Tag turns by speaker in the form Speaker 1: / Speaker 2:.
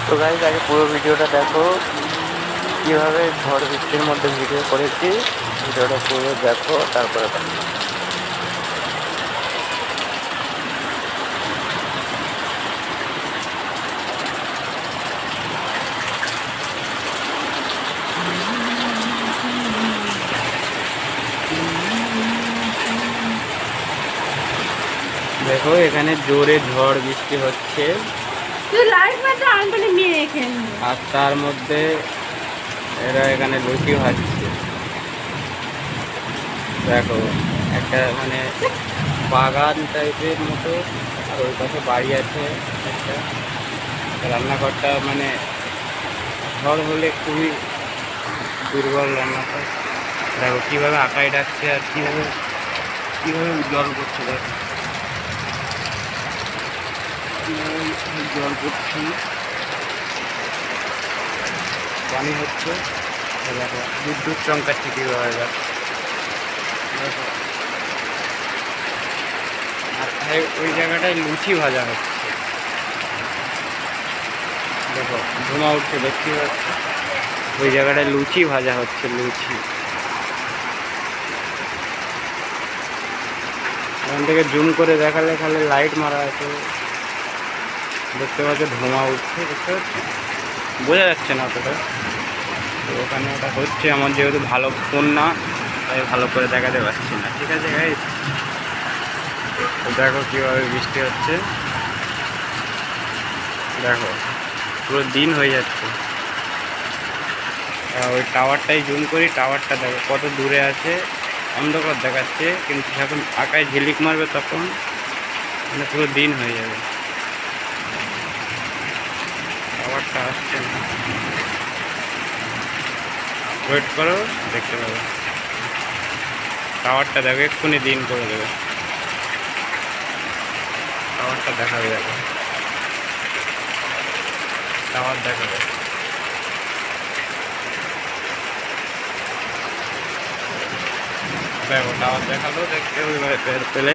Speaker 1: তো গাইস আগে পুরো ভিডিওটা দেখো, কীভাবে ঝড় বৃষ্টির মধ্যে ভিডিও করেছি। ভিডিওটা পুরো দেখো, তারপরে দেখো। দেখো এখানে জোরে ঝড় বৃষ্টি হচ্ছে, আর তার মধ্যে এরা এখানে লুচি ভাজছে। দেখো একটা মানে বাগান টাইপের মতো, আর ওই পাশে বাড়ি আছে একটা। রান্নাঘরটা মানে ঝড় হলে খুবই দুর্বল রান্নাঘর। দেখো কীভাবে আকায় ডাকছে আর কীভাবে কীভাবে জল পড়ছে। দেখো কীভাবে জল পড়ছে, পানি হচ্ছে। দেখো বিদ্যুৎ চমকাচ্ছে কীভাবে। দেখো আর ওই জায়গাটায় লুচি ভাজা হচ্ছে। দেখো ধোঁয়া উঠছে, দেখতে পাচ্ছি ওই জায়গাটায় লুচি ভাজা হচ্ছে, লুচি। এখান থেকে জুম করে দেখালে খালি লাইট মারা আছে, দেখতে পাচ্ছ ধোঁয়া উঠছে, দেখতে পাচ্ছি বোঝা যাচ্ছে না অতটা। তো ওখানে ওটা হচ্ছে, আমার যেহেতু ভালো ফোন না তাই ভালো করে দেখাতে পারছি না। ঠিক আছে গাইস, তো দেখো কীভাবে বৃষ্টি হচ্ছে। দেখো পুরো দিন হয়ে যাচ্ছে। ওই টাওয়ারটাই জুম করি, টাওয়ারটা দেখো কত দূরে আছে, অন্ধকার দেখাচ্ছে, কিন্তু যখন আকায় ঝিলিক মারবে তখন মানে পুরো দিন হয়ে যাবে। টাওয়ারটা আসছে না, ওয়েট করো, দেখতে পাবে। টাওয়ারটা দেখো এক্ষুনি দিন করে দেবে, টাওয়ারটা দেখাবে। দেখো টাওয়ার দেখাবে, দেখো টাওয়ার দেখালো, দেখতে পেলে।